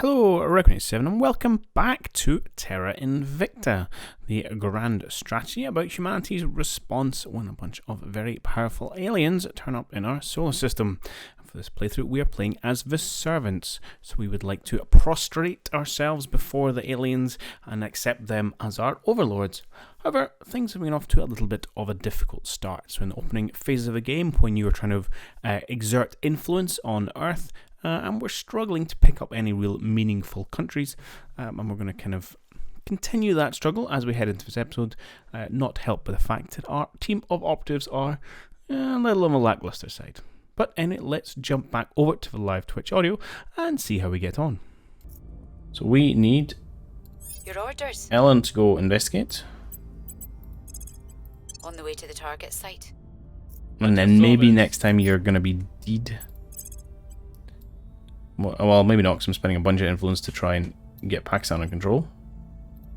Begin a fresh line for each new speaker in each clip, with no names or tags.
Hello, Reckoning7, and welcome back to Terra Invicta, the grand strategy about humanity's response when a bunch of very powerful aliens turn up in our solar system. And for this playthrough, we are playing as the servants, so we would like to prostrate ourselves before the aliens and accept them as our overlords. However, things have been off to a little bit of a difficult start. So in the opening phases of the game, when you were trying to exert influence on Earth, and we're struggling to pick up any real meaningful countries, and we're going to kind of continue that struggle as we head into this episode, not helped by the fact that our team of operatives are a little on the lackluster side. But anyway, let's jump back over to the live Twitch audio and see how we get on. So we need
your orders.
Ellen to go investigate.
On the way to the target site.
And then maybe next time you're going to be deed. Well, maybe not, because I'm spending a bunch of influence to try and get Pakistan under control.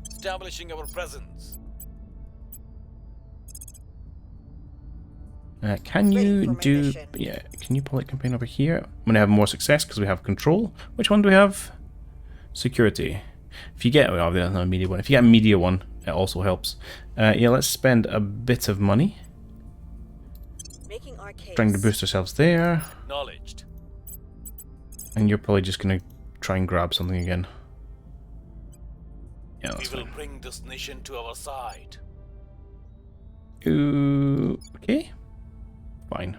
Establishing our presence.
Can you do... Yeah, can you public campaign over here? I'm going to have more success because we have control. Which one do we have? Security. If you get... Oh, there's no media one. If you get a media one, it also helps. Yeah, let's spend a bit of money. Trying to boost ourselves there.
Acknowledged.
And you're probably just going to try and grab something again. Yeah, that's
We will
fine.
bring this nation to our side.
Okay. Fine.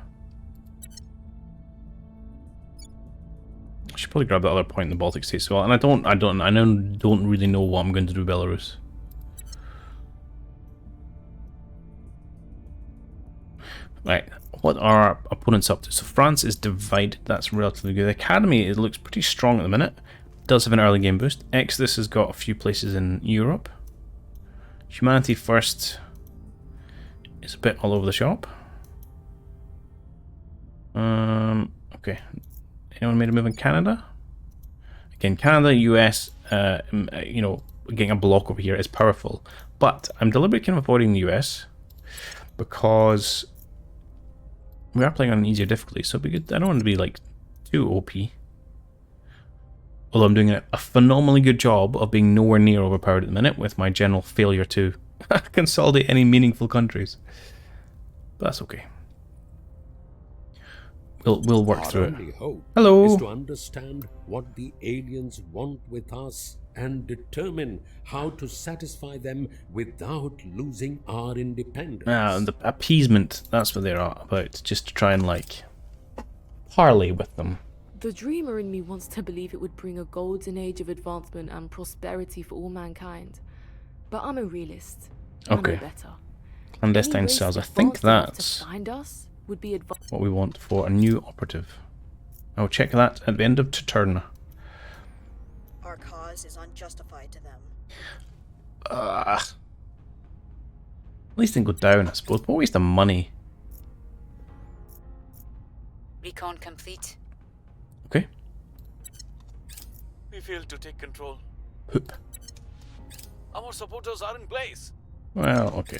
I should probably grab that other point in the Baltic states as well. And I don't really know what I'm going to do with Belarus. Right, what are our opponents up to? So France is divided, that's relatively good. The Academy, it looks pretty strong at the minute. Does have an early game boost. Exodus has got a few places in Europe. Humanity First is a bit all over the shop. Okay. Anyone made a move in Canada? Again, Canada, US, you know, getting a block over here is powerful. But I'm deliberately kind of avoiding the US because we are playing on an easier difficulty, so it'd be good. I don't want to be like too OP. Although I'm doing a phenomenally good job of being nowhere near overpowered at the minute with my general failure to consolidate any meaningful countries. But that's okay. We'll work through it.
Our only hope
Hello.
is to understand what the aliens want with us and determine how to satisfy them without losing our independence.
The appeasement, that's what they're about. Just to try and, like, parley with them.
The dreamer in me wants to believe it would bring a golden age of advancement and prosperity for all mankind. But I'm a realist.
Okay.
I know better.
Clandestine
Any
cells. I
race
think
advanced enough
that's
to find us would be
what we want for a new operative. I'll check that at the end of turn.
Our cause is unjustified to them.
At least they can go down, I suppose. What a waste of money.
Recon complete.
Okay.
We failed to take control.
Poop.
Our supporters are in place.
Well, okay.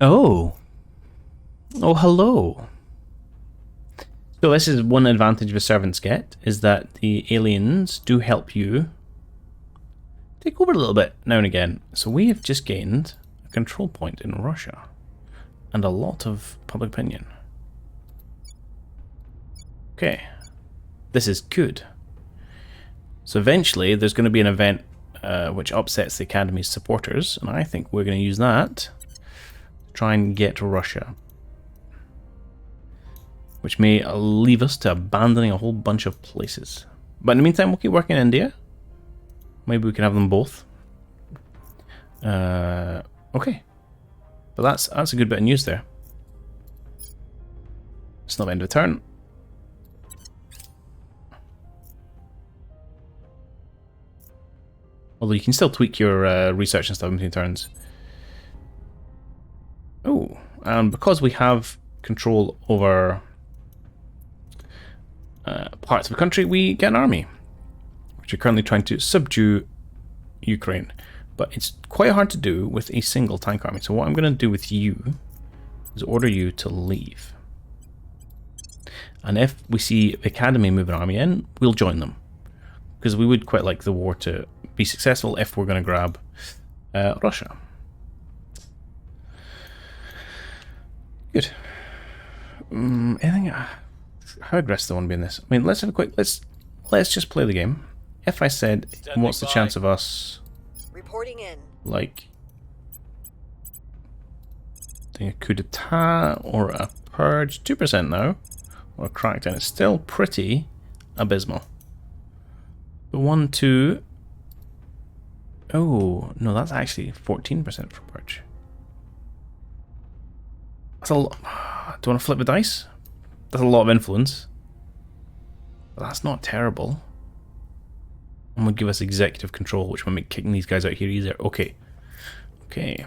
Oh. Oh, hello. So this is one advantage the servants get, is that the aliens do help you take over a little bit now and again. So we have just gained a control point in Russia and a lot of public opinion. Okay. This is good. So eventually there's going to be an event which upsets the Academy's supporters, and I think we're going to use that to try and get to Russia. Which may leave us to abandoning a whole bunch of places. But in the meantime, we'll keep working in India. Maybe we can have them both. Okay. But that's a good bit of news there. It's not the end of the turn. Although you can still tweak your research and stuff in between turns. Oh, and because we have control over parts of the country, we get an army, which are currently trying to subdue Ukraine. But it's quite hard to do with a single tank army. So what I'm going to do with you is order you to leave. And if we see the Academy move an army in, we'll join them. Because we would quite like the war to be successful if we're going to grab Russia. Good. Anything? How aggressive I want to be in this? I mean, let's have a quick. Let's just play the game. If I said, what's the chance of us
Reporting in.
like doing a coup d'etat or a purge? 2% now, or a crackdown. It's still pretty abysmal. The 1, 2. Oh no, that's actually 14% for purge. That's a lot. Do you want to flip the dice? That's a lot of influence. But that's not terrible. And would give us executive control, which would make kicking these guys out here easier. Okay. Okay.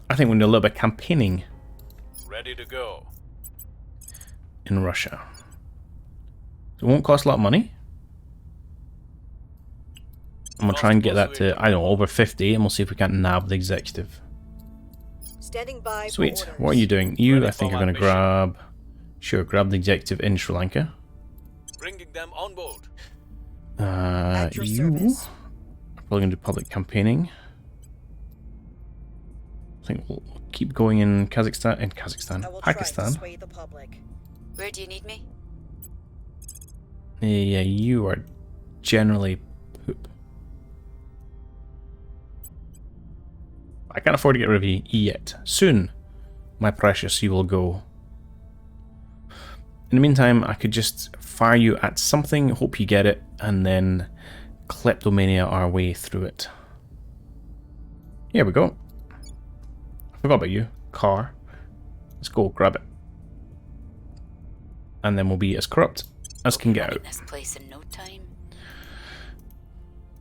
I think we need a little bit of campaigning.
Ready to go.
In Russia. So it won't cost a lot of money. I'm going to try and get that to, I don't know, over 50, and we'll see if we can't nab the executive.
Standing by.
Sweet.
For orders.
What are you doing? You,
Ready
I think,
for
are going
my
to
mission.
grab... Sure, grab the executive in Sri Lanka.
Bringing them on board.
At your
You
service.
are probably going to do public campaigning. I think we'll keep going in Kazakhstan,
I will try to
Pakistan.
sway the public.
Where do you need me?
Yeah, you are generally poop. I can't afford to get rid of you yet. Soon, my precious, you will go. In the meantime, I could just fire you at something, hope you get it, and then kleptomania our way through it. Here we go. I forgot about you. Car. Let's go grab it. And then we'll be as corrupt as can get out.
This place in no time.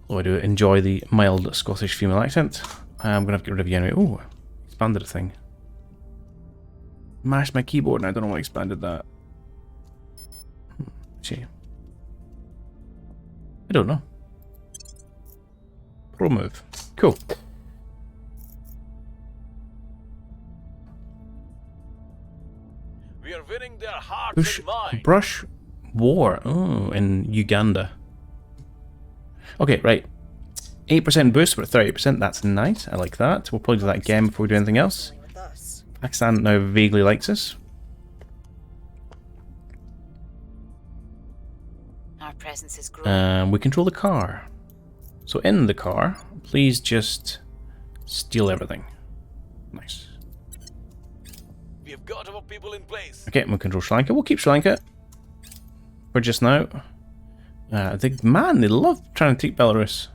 Although I do enjoy the mild Scottish female accent. I'm going to have to get rid of you anyway. Oh, expanded a thing. Mashed my keyboard and I don't know what expanded that. Gee. I don't know. Pro move. Cool.
We are winning their hearts
Push,
and minds.
brush, war. Oh, in Uganda. Okay, right. 8% boost, we're at 38%. That's nice. I like that. We'll probably do that again before we do anything else.
With us.
Pakistan now vaguely likes us.
Our presence is growing.
We control the car. So in the car, please just steal everything. Nice.
We have got our people in place.
Okay, we'll control Sri Lanka. We'll keep Sri Lanka for just now. They love trying to take Belarus.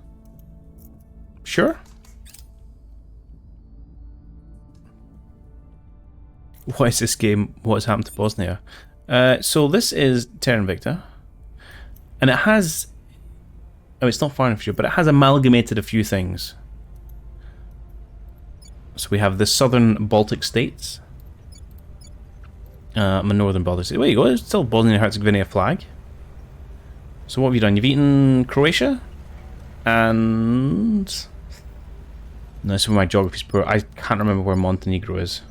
Sure. What is this game? What has happened to Bosnia? So this is Terra Invicta. And it has... Oh, it's not far enough, but it has amalgamated a few things. So we have the southern Baltic states. My northern Baltic states. There you go, there's still Bosnia and Herzegovina flag. So what have you done? You've eaten Croatia? And... No, this is where my geography's poor. I can't remember where Montenegro is.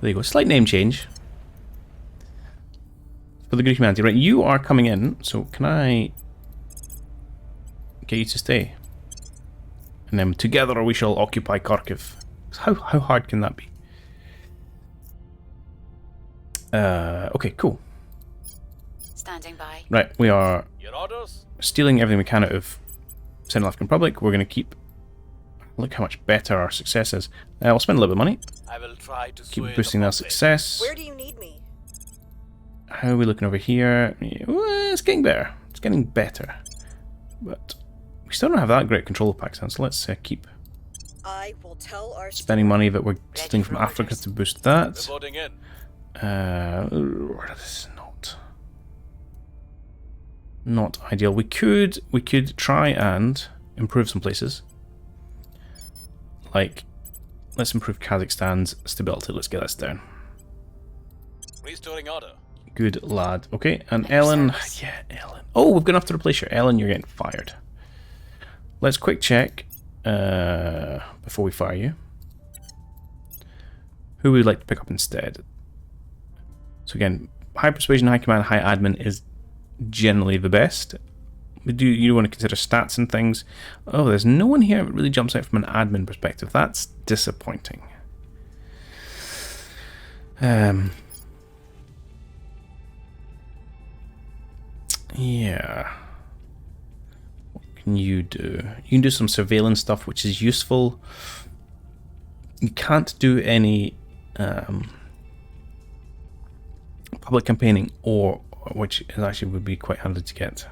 There you go, slight name change. For the good humanity. Right, you are coming in, so can I get you to stay? And then together we shall occupy Kharkiv. How hard can that be? Okay, cool.
Standing by.
Right, we are
Your orders?
stealing everything we can out of Central African Republic. We're going to keep... Look how much better our success is. I'll spend a little bit of money.
I will try to
Keep
sway
boosting
the
that
public.
success.
Where do you need me?
How are we looking over here? Yeah, well, it's getting better. It's getting better. But we still don't have that great control of Pakistan, so let's keep
I will tell our
spending money that we're stealing from Africa to boost that.
Reporting in.
This is not ideal. We could try and improve some places. Like, let's improve Kazakhstan's stability. Let's get this down.
Restoring order.
Good lad. Okay, and Ellen. Yeah, Ellen. Oh, we've got enough to replace her. Ellen, you're getting fired. Let's quick check before we fire you. Who would we like to pick up instead? So again, high persuasion, high command, high admin is generally the best. You want to consider stats and things. Oh, there's no one here that really jumps out from an admin perspective. That's disappointing. Yeah. What can you do? You can do some surveillance stuff, which is useful. You can't do any public campaigning, or which is actually would be quite handy to get.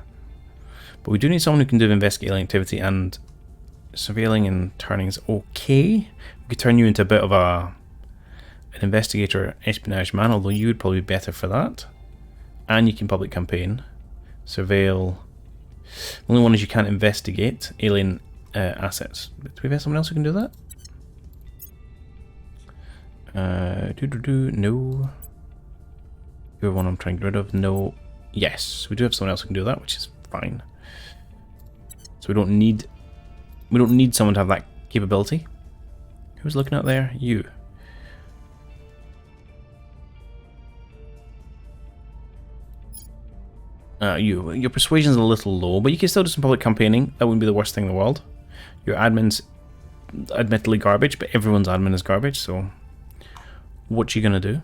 But we do need someone who can do investigating activity, and surveilling and turning is okay. We could turn you into a bit of an investigator espionage man, although you would probably be better for that. And you can public campaign. Surveil. The only one is you can't investigate alien assets. Do we have someone else who can do that? No. You have one I'm trying to get rid of? No. Yes, we do have someone else who can do that, which is fine. So we don't need someone to have that capability. Who's looking out there? You. Your persuasion's a little low, but you can still do some public campaigning. That wouldn't be the worst thing in the world. Your admin's admittedly garbage, but everyone's admin is garbage, so what you gonna do?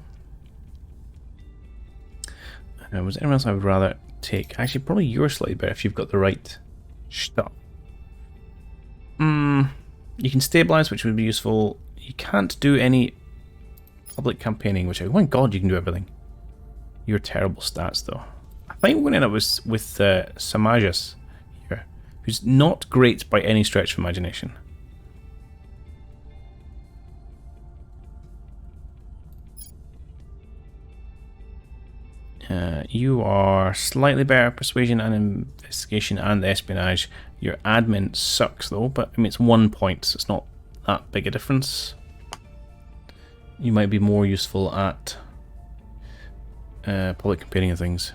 Was there anyone else I would rather take? Actually, probably you're slightly better if you've got the right stuff. You can stabilize, which would be useful. You can't do any public campaigning, which, oh my god, you can do everything. You're terrible stats, though. I think we're going to end up with Sabotage here, who's not great by any stretch of imagination. You are slightly better at persuasion and investigation and espionage. Your admin sucks though, but I mean it's 1 point, so it's not that big a difference. You might be more useful at public campaigning and things.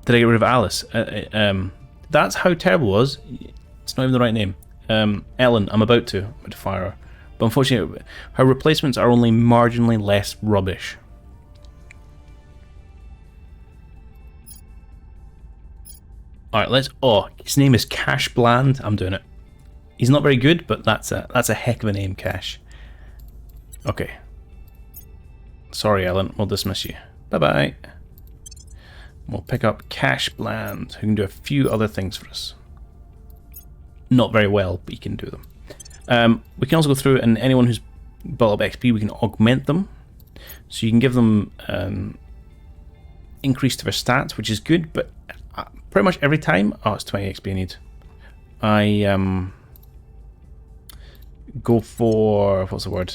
Did I get rid of Alice? That's how terrible it was. It's not even the right name. Ellen, I'm about to fire her. But unfortunately, her replacements are only marginally less rubbish. Alright, let's... Oh, his name is Cash Bland. I'm doing it. He's not very good, but that's a heck of a name, Cash. Okay. Sorry, Ellen. We'll dismiss you. Bye-bye. We'll pick up Cash Bland, who can do a few other things for us. Not very well, but he can do them. We can also go through, and anyone who's built up XP, we can augment them. So you can give them increase to their stats, which is good, but pretty much every time... Oh, it's 20 XP I need. I go for... What's the word?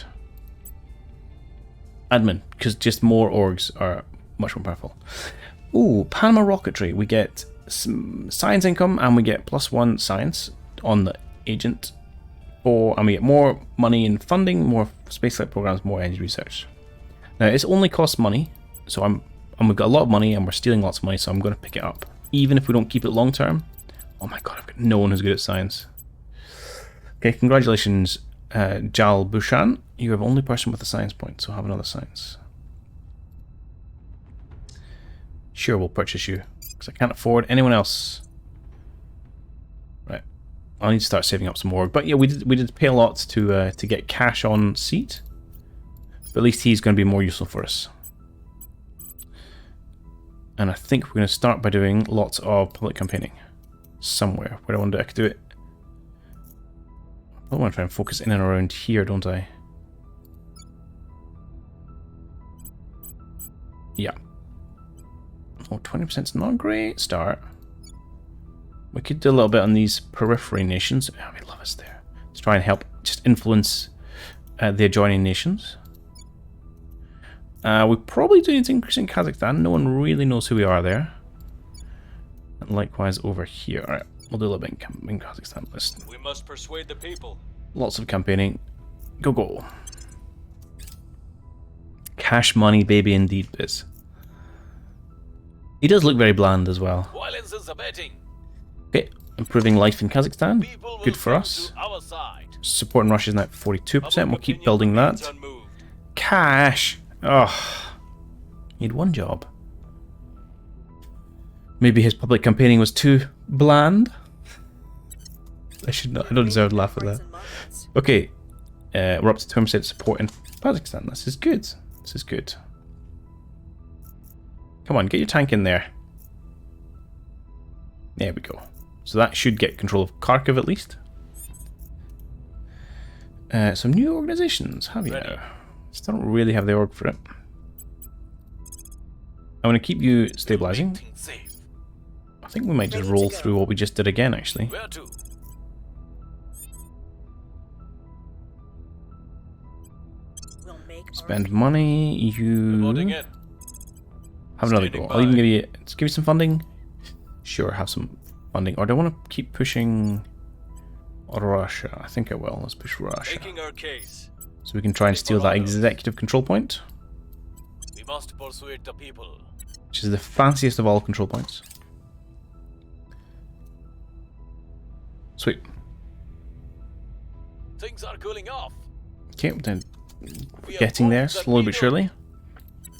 Admin, because just more orgs are much more powerful. Ooh, Panama Rocketry. We get some science income, and we get +1 science on the agent. And we get more money in funding, more spaceflight programs, more energy research. Now, it only costs money, so we've got a lot of money, and we're stealing lots of money, so I'm going to pick it up. Even if we don't keep it long term. Oh my god, I've got no one who's good at science. Okay, congratulations, Jal Bushan. You're the only person with a science point, so have another science. Sure, we'll purchase you, because I can't afford anyone else. Right, I need to start saving up some more. But yeah, we did pay a lot to get Cash on seat. But at least he's going to be more useful for us. And I think we're going to start by doing lots of public campaigning. Somewhere. Where do I want to do it? I could do it. I want to try and focus in and around here, don't I? Yeah. Oh, 20% is not a great start. We could do a little bit on these periphery nations. Oh, we love us there. Let's try and help just influence the adjoining nations. We probably do need to increase in Kazakhstan. No one really knows who we are there. And likewise over here. Alright, we'll do a little bit in Kazakhstan list.
We must persuade the people.
Lots of campaigning. Go, go. Cash money, baby, indeed, biz. He does look very bland as well.
Violence is abating.
Okay, improving life in Kazakhstan.
People will
Good for
come
us.
to our side.
Supporting Russia is now at 42%. We'll keep building that. Cash! Oh, he had one job. Maybe his public campaigning was too bland. I don't deserve to laugh at that. Okay, we're up to 2% support in Kazakhstan. This is good. This is good. Come on, get your tank in there. There we go. So that should get control of Kharkiv at least. Some new organizations, have you now? Still don't really have the org for it. I want to keep you stabilizing. I think we might just roll through what we just did again, actually.
Where to?
We'll make
Spend money. You
Reporting in.
have another
Standing
go. I'll even
by.
give you some funding. Sure, have some funding. Or do I want to keep pushing Russia? I think I will. Let's push Russia.
Taking our case.
So we can try and steal that executive control point,
We must persuade the people.
which is the fanciest of all control points. Sweet.
Things are cooling off.
Okay, then
We have
getting there
won the
slowly but
needle.
surely.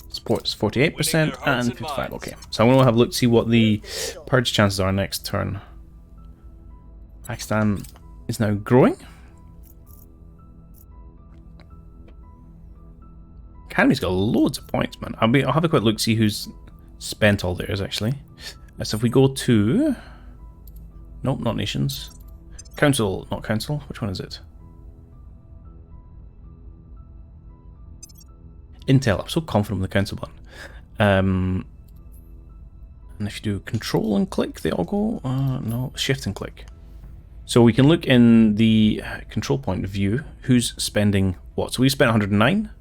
Support's 48%
Winning their hearts
and
and
55.
minds.
Okay, so I'm going to have a look to see what the purge chances are next turn. Pakistan is now growing. Academy's got loads of points, man. I'll have a quick look, see who's spent all theirs actually. So if we go to, nope, not nations. Council, not council. Which one is it? Intel. I'm so confident with the council button. And if you do control and click, they all go. No, shift and click. So we can look in the control point view who's spending what. So we spent 109.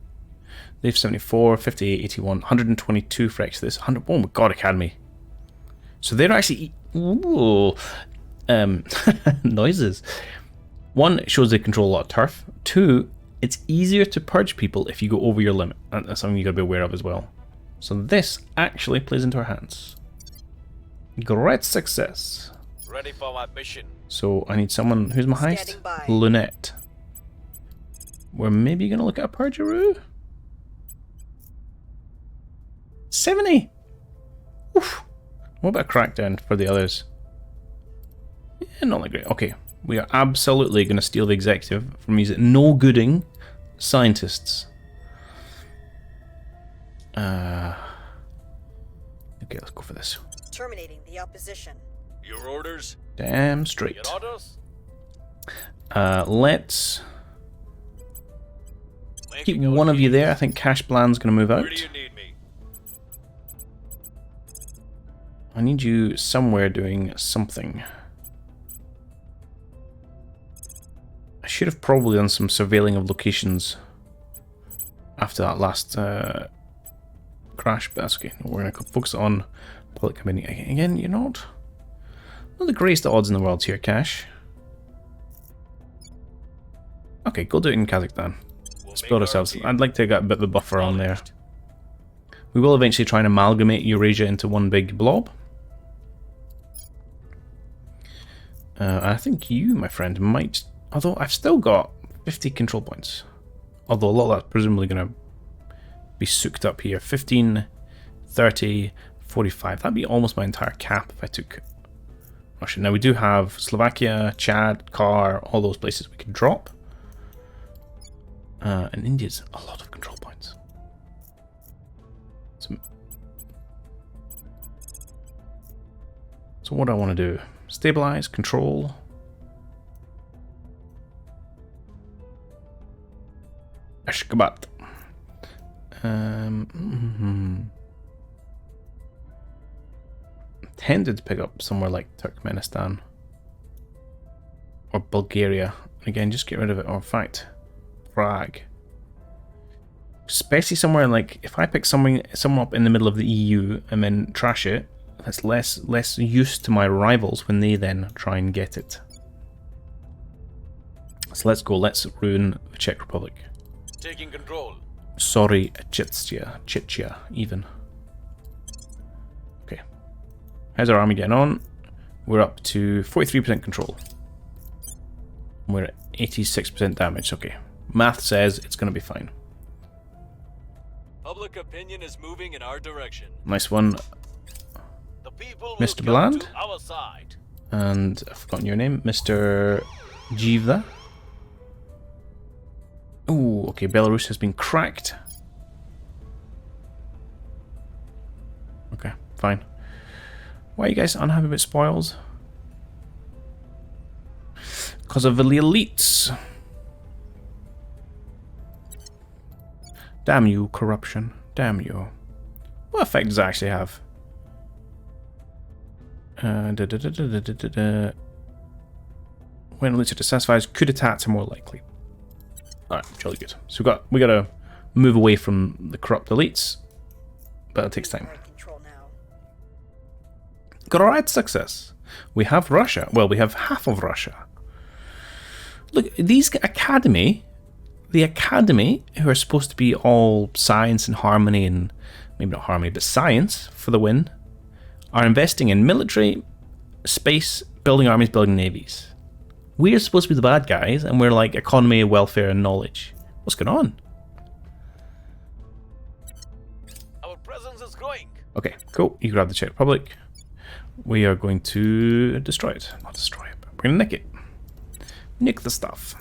They've 74, 58, 81, 122 for Exodus. 100. Oh my god, Academy. So they're actually. Ooh, noises. One, it shows they control a lot of turf. Two, it's easier to purge people if you go over your limit. That's something you got to be aware of as well. So this actually plays into our hands. Great success.
Ready for my mission.
So I need someone. Who's my highest?
Standing by.
Lunette. We're maybe going to look at a purgeroo. 70. Oof. What about a crackdown for the others? Yeah, not that great. Okay, we are absolutely going to steal the executive from these no-gooding scientists. Okay, let's go for this.
terminating the opposition.
Your orders?
Damn straight.
Your orders?
Let's keep
Making
one
our
of you
case.
there. I think Cash Bland's going to move out.
Where do you need me?
I need you somewhere doing something. I should have probably done some surveilling of locations after that last crash, but that's okay. We're going to focus on public committee. Again, you're not the greatest odds in the world here, Cash. Okay, go do it in Kazakhstan.
We'll
Let's
make
build
our
ourselves.
team.
I'd like to get a bit of a buffer on there.
Acknowledged.
We will eventually try and amalgamate Eurasia into one big blob. I think you, my friend, might... Although I've still got 50 control points. Although a lot of that's presumably going to be soaked up here. 15, 30, 45. That'd be almost my entire cap if I took Russia. Now we do have Slovakia, Chad, Kar, all those places we could drop. And India's a lot of control points. So what do I want to do? Stabilize, control. Ashgabat. Tended to pick up somewhere like Turkmenistan or Bulgaria. Again, just get rid of it. Or in fact, Prague. Especially somewhere like, if I pick someone up in the middle of the EU and then trash it, that's less use to my rivals when they then try and get it. So let's go. Let's ruin the Czech Republic.
Taking control.
Sorry, Czechia, even. Okay. How's our army getting on? We're up to 43% control. We're at 86% damage. Okay. Math says it's going to be fine.
Public opinion is moving in our direction.
Nice one,
The people will
Mr.
come
Bland.
to our side.
And I've forgotten your name, Mr. Jivda. Oh, okay, Belarus has been cracked. Okay, fine. Why are you guys unhappy about spoils? Because of the elites. Damn you, corruption. Damn you. What effect does it actually have? When elites are dissatisfied, coup d'etats are more likely. Alright, jolly good. So we gotta move away from the corrupt elites, but it takes time.
We're in control now.
Got alright success. We have Russia. Well, we have half of Russia. Look, these academy, the academy, who are supposed to be all science and harmony, and maybe not harmony, but science for the win, are investing in military, space, building armies, building navies. We're supposed to be the bad guys, and we're like economy, welfare, and knowledge. What's going on?
Our presence is growing.
Okay, cool. You grab the Czech Republic. We are going to destroy it. Not destroy it, but we're going to nick it. Nick the stuff.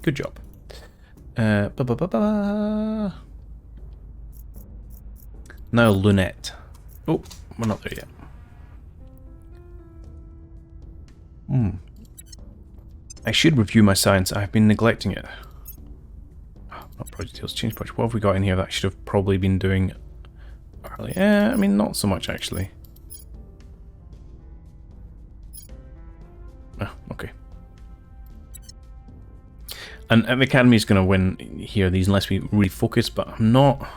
Good job. Now Lunette. Oh, we're not there yet. I should review my science. I've been neglecting it. Oh, not project details. Change project. What have we got in here that I should have probably been doing early? I mean, not so much actually. Oh, okay. And the Academy is going to win here, these, unless we refocus, but I'm not...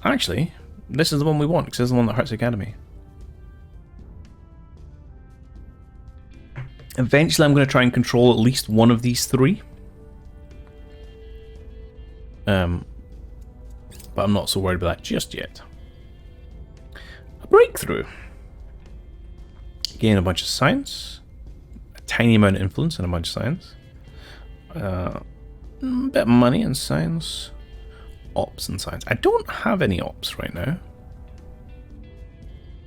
actually, this is the one we want, because this is the one that hurts the Academy. Eventually I'm going to try and control at least one of these three. But I'm not so worried about that just yet. A breakthrough. Gain a bunch of science. A tiny amount of influence and a bunch of science. A bit of money and science. Ops and science. I don't have any ops right now.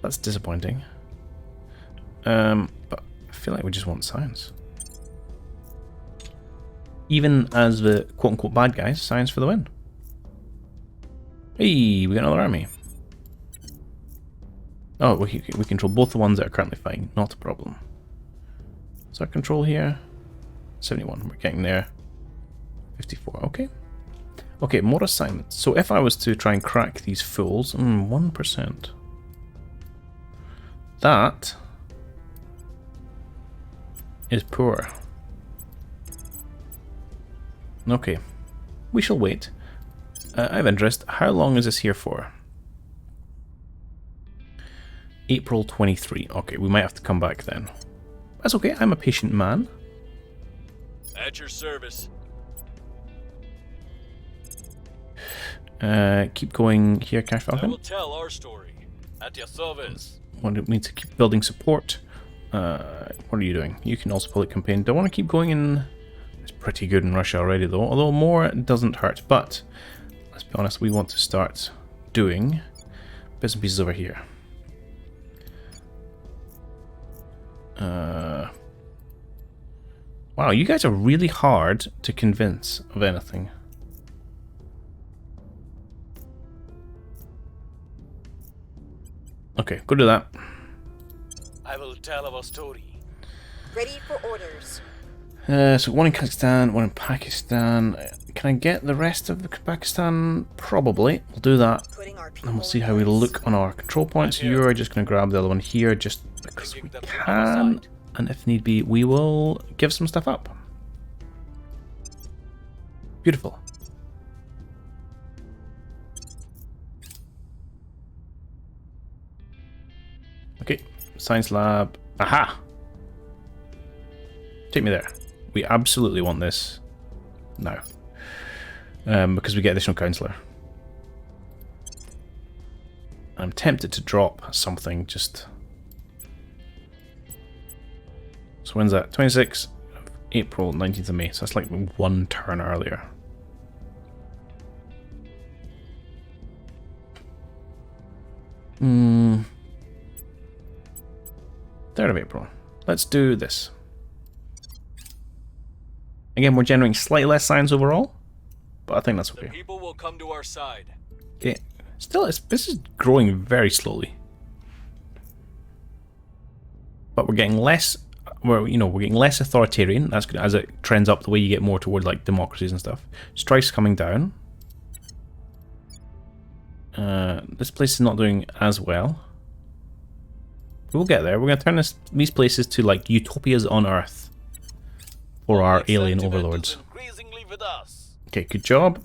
That's disappointing. But I feel like we just want science. Even as the quote-unquote bad guys, science for the win. Hey, we got another army. Oh, we control both the ones that are currently fighting. Not a problem. What's our control here? 71. We're getting there. 54. Okay. Okay, more assignments. So if I was to try and crack these fools, 1%. That is poor. Okay, we shall wait. I have interest. How long is this here for? April 23. Okay, we might have to come back then. That's okay, I'm a patient man.
At your service.
Keep going here, Cash
I
Falcon.
will tell our story. At your service.
Want me to keep building support? What are you doing? You can also pull it campaign. Do I want to keep going in? It's pretty good in Russia already though, although more doesn't hurt. But let's be honest, we want to start doing bits and pieces over here. Wow, you guys are really hard to convince of anything. Okay, go do that.
I will tell our story.
Ready for orders.
So one in Kazakhstan, one in Pakistan. Can I get the rest of the Pakistan? Probably. We'll do that.
Putting our
And
people
we'll see how we look on our control points. You're just going to grab the other one here just because we can. And if need be, we will give some stuff up. Beautiful. Okay, science lab. Aha! Take me there. We absolutely want this now. Because we get additional counselor. I'm tempted to drop something just... So when's that? 26th of April, 19th of May. So that's like one turn earlier. 3rd of April. Let's do this. Again, we're generating slightly less science overall, but I think that's okay.
The people will come to our side.
Okay. Still, this is growing very slowly. But we're getting less, we're getting less authoritarian. That's good. As it trends up the way you get more toward like democracies and stuff. Strife's coming down. This place is not doing as well. We'll get there. We're going to turn these places to like utopias on Earth for our alien overlords. Okay, good job.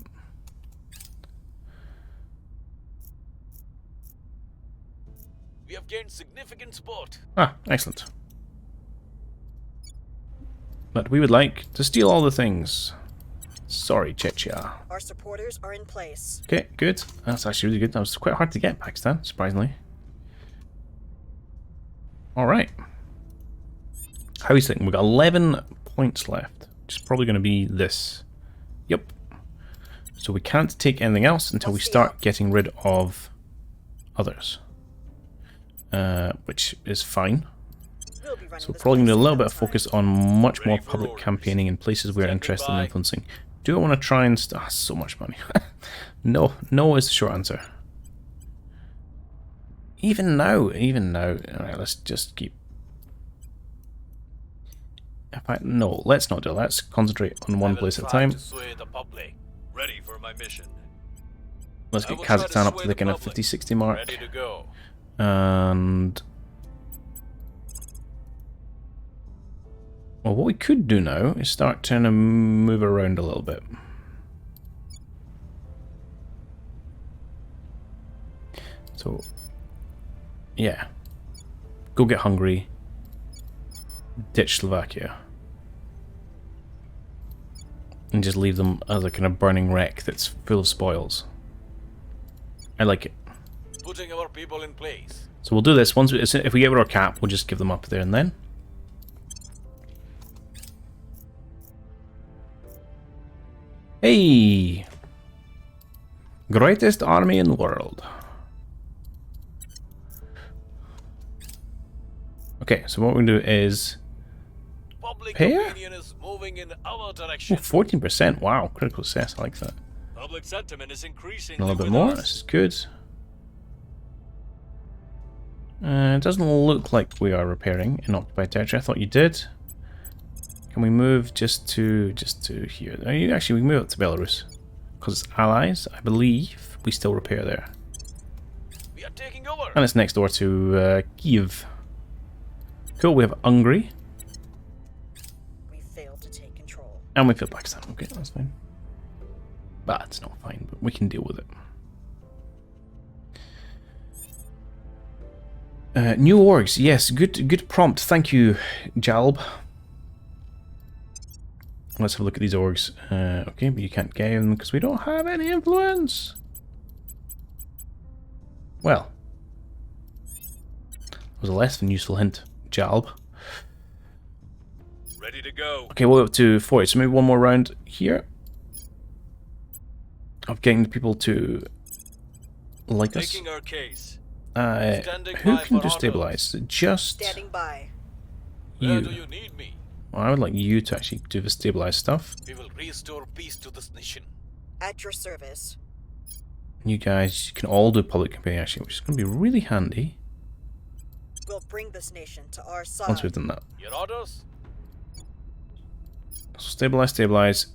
We have gained significant support.
Ah, excellent. But we would like to steal all the things. Sorry, Chechnya.
Our supporters are in place.
Okay, good. That's actually really good. That was quite hard to get, Pakistan, surprisingly. Alright. How are we thinking? We've got 11 points left, which is probably going to be this. Yep. So we can't take anything else until we start getting rid of others. Which is fine.
We'll be running
So we're
this
probably going to do a
place
little
in
bit
no
of focus on much more public campaigning in places we're interested in influencing. Do I want to try and... so much money. No. No is the short answer. Even now. Alright, let's just keep... No, let's not do that. Let's concentrate on one place at a time.
Ready for my mission.
Let's get Kazakhstan up to the kind of 50-60 mark.
Ready to go.
And... well, what we could do now is start trying to move around a little bit. So, yeah. Go get Hungary. Ditch Slovakia. And just leave them as a kind of burning wreck that's full of spoils. I like it.
Putting our people in place.
So we'll do this. Once if we get rid of our cap, we'll just give them up there and then. Hey! Greatest army in the world. Okay, so what we're going to do is...
Public
Pair?
opinion is moving in our direction.
14%. Wow, critical success. I like that.
Public sentiment is increasing.
A little bit more. This is good. It doesn't look like we are repairing in occupied territory. I thought you did. Can we move just to here? Actually, we can move up to Belarus because it's allies. I believe we still repair there,
We are taking over.
and it's next door to Kiev. Cool. We have Hungary,
We failed to take control.
and we failed Pakistan. Okay, that's fine. But it's not fine. But we can deal with it. New orgs. Yes, good prompt. Thank you, Jalb. Let's have a look at these orgs. Okay, but you can't get them because we don't have any influence. Well, that was a less than useful hint, Jalb.
Ready to go.
Okay, we'll go up to 40. So maybe one more round here of getting the people to like us.
Taking our case.
Who can destabilize? Just
Standing by.
Where do
you.
you need me?
Well, I would like you to actually do the stabilize stuff.
We will restore peace to this nation.
At your service.
You guys can all do public campaign actually, which is going to be really handy
We'll bring this nation to our side.
once we've done that.
Your orders?
So stabilize,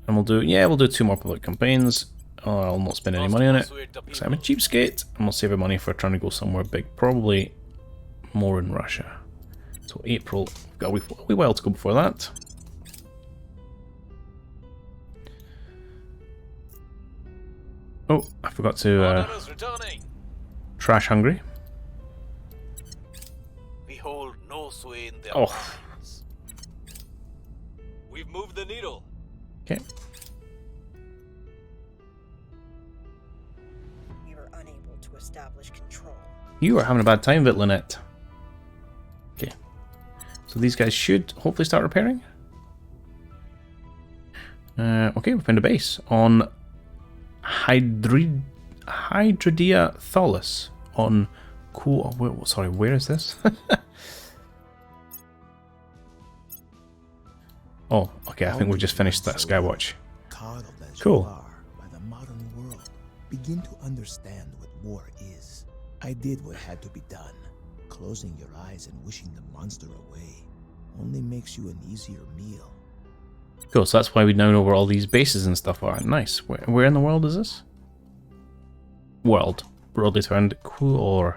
and we'll do 2 more public campaigns. Oh, I'll not spend any money on it because I'm a cheapskate, and we'll save our money for trying to go somewhere big, probably more in Russia. So April, we've got a wee while to go before that. Oh, I forgot to
Orders returning.
trash Hungary.
We hold no sway in their
Oh.
minds. We've moved the needle.
Okay.
We were unable to establish control.
You are having a bad time of it, Lynette. Okay. So these guys should hopefully start repairing. Okay, we found a base on Hydridia Tholus on cool. Sorry, where is this? Oh, okay. I think we've just finished that Skywatch.
Coddled as
Cool.
you are by the modern world, begin to understand what war is. I did what had to be done. Closing your eyes and wishing the monster away only makes you an easier meal.
Cool. So that's why we now know where all these bases and stuff are. Nice. Where in the world is this? World. Broadly turned. Cool.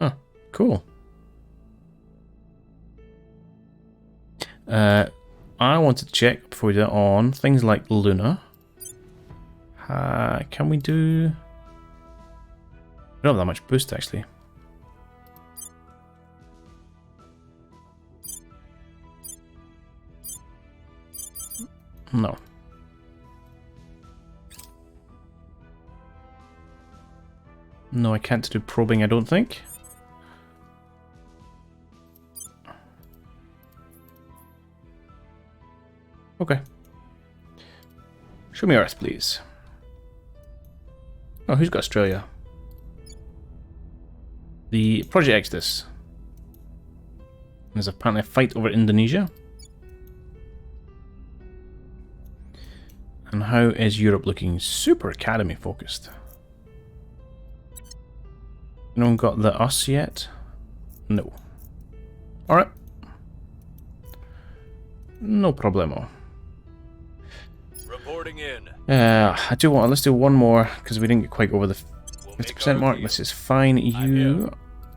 Huh. Cool. I wanted to check before we do it on things like Luna. Can we do... I don't have that much boost, actually. No. No, I can't do probing, I don't think. Okay. Show me Earth, please. Oh, who's got Australia? The Project Exodus. There's apparently a fight over Indonesia. And how is Europe looking? Super Academy focused. No one got the us yet? No. Alright. No problemo.
Reporting in.
I do want. Let's do one more because we didn't get quite over the
We'll
50%
make
mark.
our
This is fine.
I'm
You,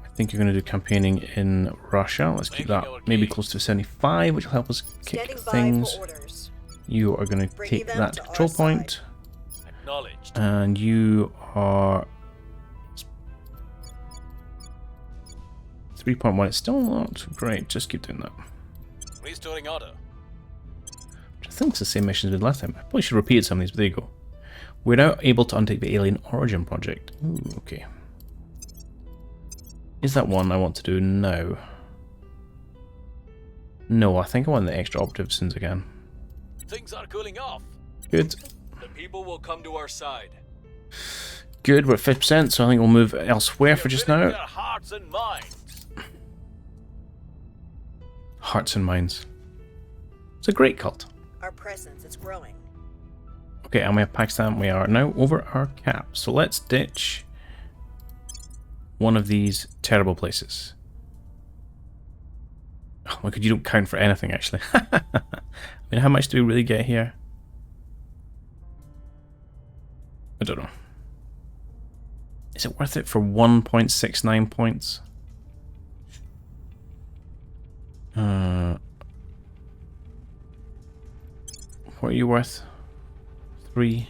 I think you're going to do campaigning in Russia. Let's keep that
Making our
maybe
key.
close to 75, which will help us kick
Standing by
things.
for orders.
You are going to
Bringing
take
them
that
to our
control point,
side.
Acknowledged.
and you are 3.1. It's still not great. Just keep doing that.
Restoring order.
I think it's the same mission as we did last time. I probably should repeat some of these, but there you go. We're now able to undertake the Alien Origin project. Ooh, okay. Is that one I want to do now? No, I think I want the extra operative sins again.
Things are cooling off.
Good.
The people will come to our side.
Good, we're at 50%, so I think we'll move elsewhere for just
Winning
now.
their hearts and minds.
Hearts and minds. It's a great cult.
Our presence is growing.
Okay, and we have Pakistan. We are now over our cap. So let's ditch one of these terrible places. Oh my god, you don't count for anything, actually. I mean, how much do we really get here? I don't know. Is it worth it for 1.69 points? What are you worth? 3.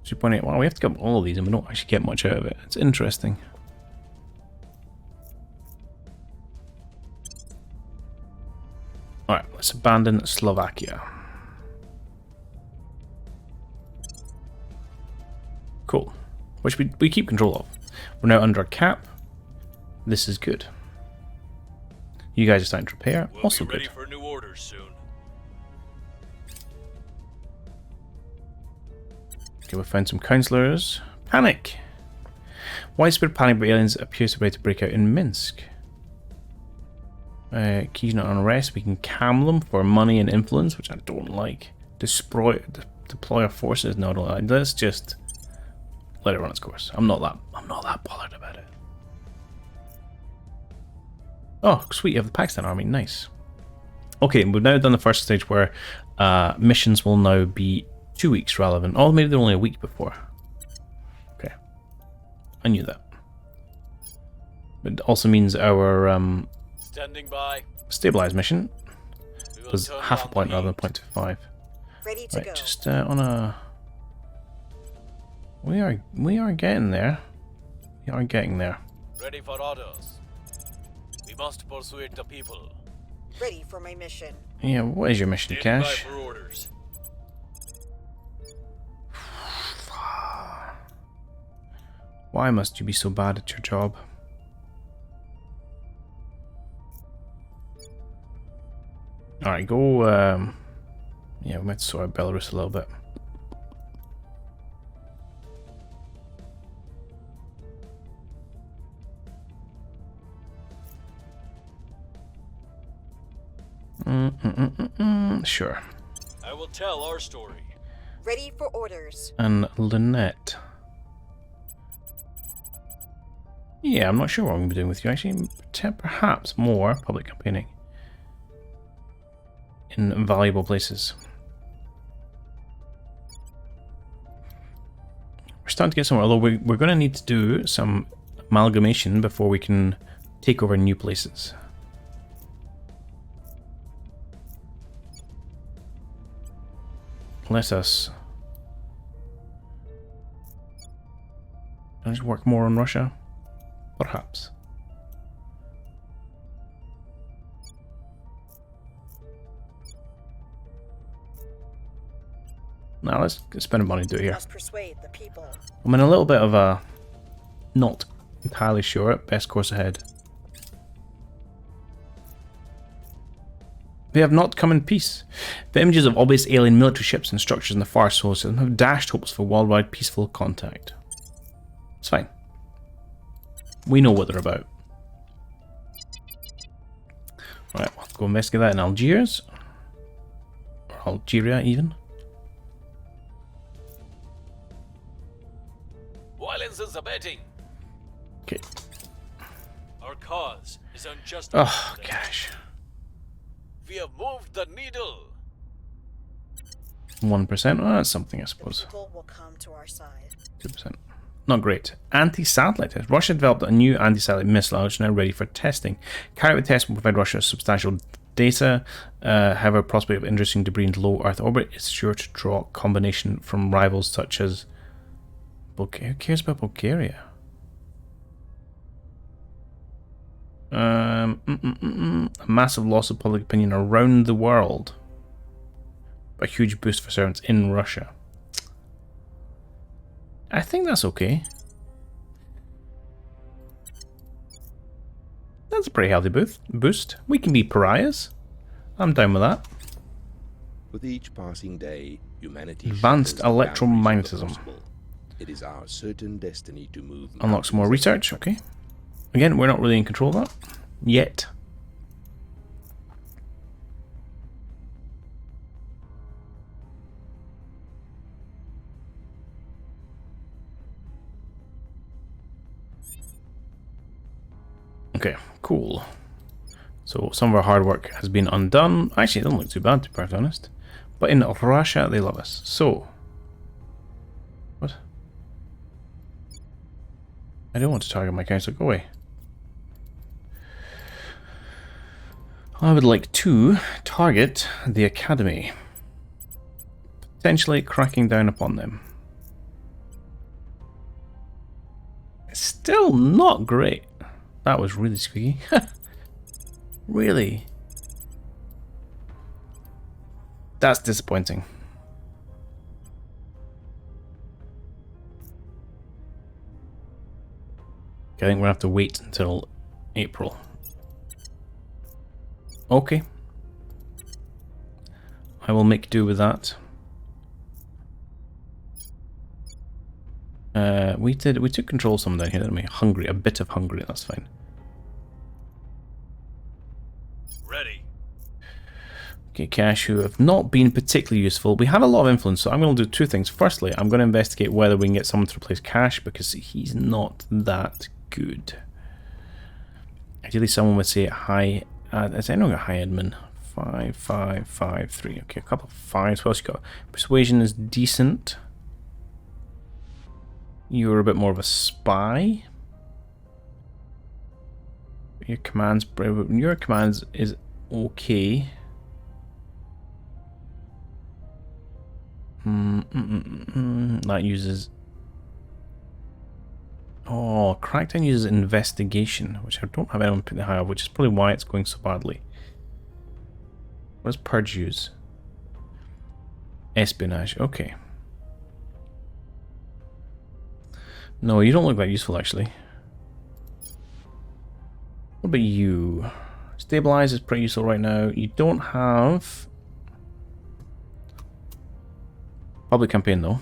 2.8. Wow, we have to get all of these and we don't actually get much out of it. It's interesting. Alright, let's abandon Slovakia. Cool. Which we keep control of. We're now under a cap. This is good. You guys are starting to repair.
We'll
Also
be ready
good.
for new orders soon.
Okay, we found some counselors. Panic! Widespread panic by aliens appears to be about to break out in Minsk. Keys not on rest. We can calm them for money and influence, which I don't like. Deploy our forces. No, I don't like. Let's just let it run its course. I'm not that bothered about it. Oh, sweet! You have the Pakistan army. Nice. Okay, we've now done the first stage where missions will now be 2 weeks relevant. Oh, maybe they're only a week before. Okay, I knew that. But it also means our
Standing by.
stabilize mission
We will
was
turn
half a
on
point
the
rather than
heat.
0.25.
Ready to
Right,
go.
just on a. We are getting there. We are getting there.
Ready for orders. We must persuade the people.
Ready for my mission.
Yeah, what is your mission,
Standing by
Cash?
for orders.
Why must you be so bad at your job? Alright, go. Yeah, we might sort out Belarus a little bit. Sure.
I will tell our story.
Ready for orders.
And Lynette. Yeah, I'm not sure what I'm going to be doing with you actually. Perhaps more public campaigning in valuable places. We're starting to get somewhere, although we're going to need to do some amalgamation before we can take over new places. Let us just work more on Russia, perhaps. Now let's spend money to do it here.
Must persuade the people.
I'm in a little bit of a not entirely sure. Best course ahead. They have not come in peace. The images of obvious alien military ships and structures in the far solar system have dashed hopes for worldwide peaceful contact. It's fine. We know what they're about. Right, we'll go investigate that in Algiers. Or Algeria, even.
Violence is abating.
Okay.
Our cause is unjustified.
Oh, gosh.
We have moved the needle.
1%. Oh, that's something, I
The
suppose.
people will come to our side.
2%. Not great. Anti-satellite test. Russia developed a new anti-satellite missile which is now ready for testing. Carry out the test will provide Russia substantial data. However, prospect of introducing debris into low Earth orbit is sure to draw combination from rivals such as Bulgaria. Who cares about Bulgaria? A massive loss of public opinion around the world. A huge boost for servants in Russia. I think that's okay. That's a pretty healthy boost. We can be pariahs. I'm down with that.
With each passing day, humanity
Advanced
shatters the boundaries of the
electromagnetism.
possible. It is our certain destiny to move.
Unlock some more research. Okay. Again, we're not really in control of that yet. Okay, cool. So some of our hard work has been undone. Actually, it doesn't look too bad, to be perfectly honest. But in Russia, they love us. So, what? I don't want to target my council. Go away. I would like to target the academy, potentially cracking down upon them. Still not great. That was really squeaky. Really? That's disappointing. Okay, I think we'll have to wait until April. Okay. I will make do with that. We took control of some down here, didn't we? Hungary, a bit of Hungary, that's fine.
Ready.
Okay, Cash, who have not been particularly useful. We have a lot of influence, so I'm going to do two things. Firstly, I'm going to investigate whether we can get someone to replace Cash, because he's not that good. Ideally, someone would say high. Has anyone got high admin? 5, 5, 5, 3. Okay, a couple of 5s. What else you got? Persuasion is decent. You're a bit more of a spy. Your commands is okay. That uses. Oh, Crackdown uses investigation, which I don't have anyone pretty high of, which is probably why it's going so badly. What does Purge use? Espionage, okay. No, you don't look that useful, actually. What about you? Stabilize is pretty useful right now. You don't have public campaign, though.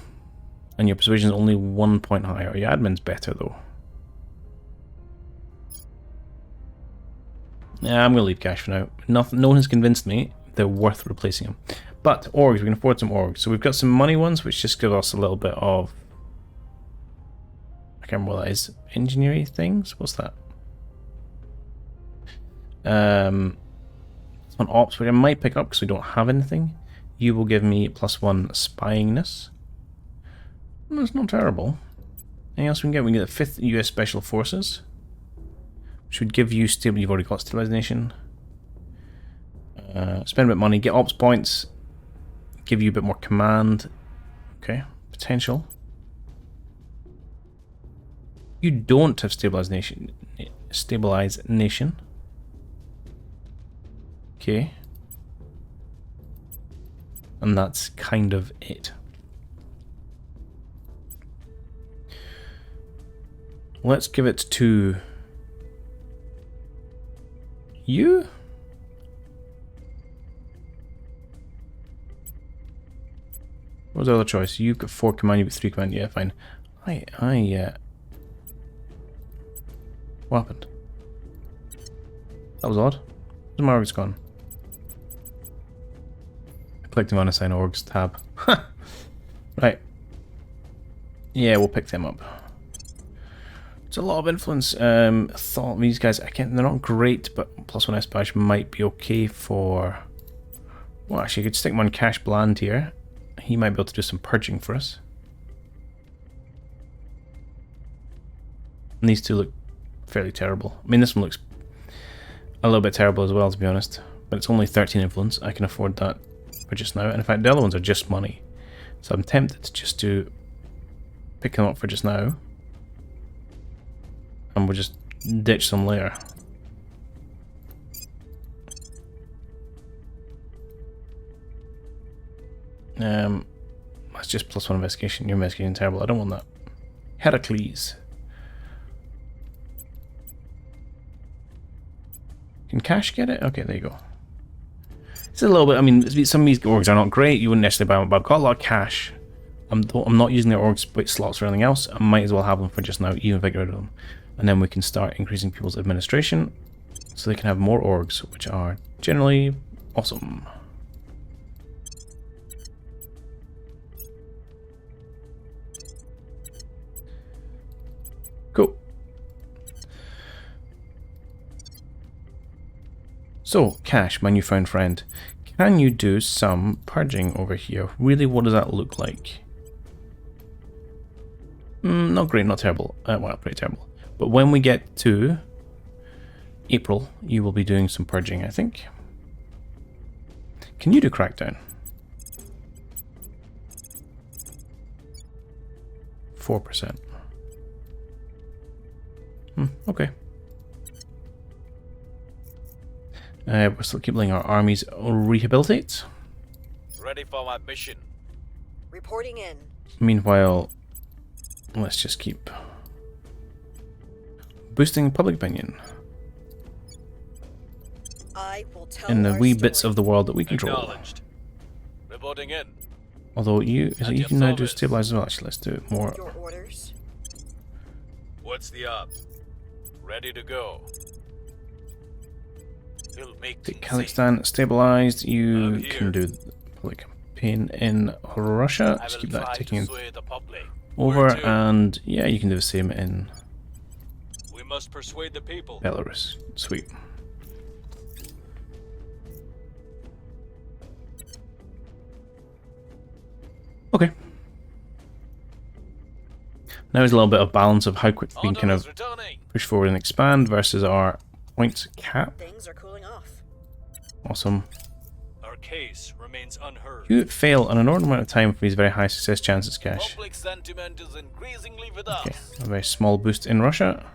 And your persuasion is only 1 point higher. Your admin's better, though. Yeah, I'm going to leave cash for now. Nothing, no one has convinced me they're worth replacing them. But orgs, we can afford some orgs. So we've got some money ones, which just give us a little bit of... I can't remember what that is. Engineering things? What's that? It's on ops, which I might pick up because we don't have anything. You will give me +1 spyingness. That's not terrible. Anything else we can get? We can get the 5th US Special Forces, which would give you stable. You've already got stabilization. Spend a bit of money, get ops points, give you a bit more command. Okay, potential. You don't have stabilization. Stabilize nation. Okay. And that's kind of it. Let's give it to you. What was the other choice? You've got 4 command, you've got 3 command. Yeah, fine. What happened? That was odd. Where's my orgs gone? I clicked him on assign orgs tab. Right. Yeah, we'll pick them up. It's a lot of influence. Thought these guys, again, they're not great, but +1 espionage might be okay for... Well, actually, I could stick him on Cash Bland here. He might be able to do some purging for us. And these two look fairly terrible. I mean, this one looks a little bit terrible as well, to be honest. But it's only 13 influence. I can afford that for just now. And in fact, the other ones are just money. So I'm tempted just to pick them up for just now. And we'll just ditch them later. That's just +1 investigation. Your investigation terrible. I don't want that. Heracles. Can Cash get it? Okay, there you go. It's a little bit. I mean, some of these orgs are not great. You wouldn't necessarily buy them, but I've got a lot of cash. I'm not using their org slots or anything else. I might as well have them for just now, even if I get rid of them. And then we can start increasing people's administration so they can have more orgs, which are generally awesome. Cool. So, Cash, my newfound friend, can you do some purging over here? Really, what does that look like? Not great, not terrible. Well, pretty terrible. But when we get to April, you will be doing some purging, I think. Can you do Crackdown? 4%. Okay. We're still keep letting our armies rehabilitate.
Ready for my mission.
Reporting in.
Meanwhile, let's just keep boosting public opinion
I will tell
in the
our
wee bits
story.
of the world that we control.
Acknowledged. Reporting in.
Although you
At
can
your
now do
service.
stabilize as well. Actually, let's do it more.
Your orders.
What's the up? Ready to go. We'll make
Get
things safe.
Kazakhstan stabilized. You
I'm
can
here.
do the public campaign in Russia.
I
Just
will
keep
try
that
to
taking
sway the public.
over,
Where to?
and yeah, you can do the same in
We must persuade the people.
Belarus. Sweet. Okay. Now there's a little bit of balance of how quick we can kind
Orders
of
returning.
push forward and expand versus our points cap.
Things are cooling off.
Awesome.
Our case remains unheard.
You fail an enormous amount of time for these very high success chances, Cash.
Public sentiment is increasingly with
Okay,
us.
a very small boost in Russia.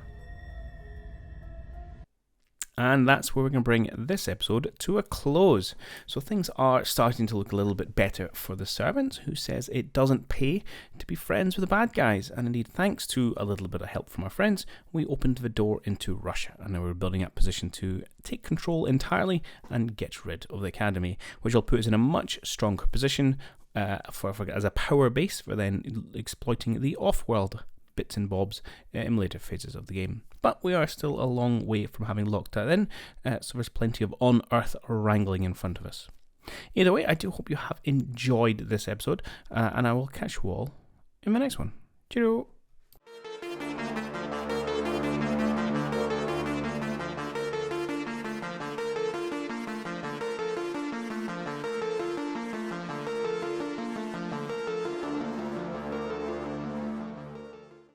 And that's where we're going to bring this episode to a close. So things are starting to look a little bit better for the servant, who says it doesn't pay to be friends with the bad guys. And indeed, thanks to a little bit of help from our friends, we opened the door into Russia. And now we're building up position to take control entirely and get rid of the academy, which will put us in a much stronger position as a power base for then exploiting the off-world bits and bobs in later phases of the game. But we are still a long way from having locked that in, so there's plenty of on-Earth wrangling in front of us. Either way, I do hope you have enjoyed this episode, and I will catch you all in the next one. Cheerio!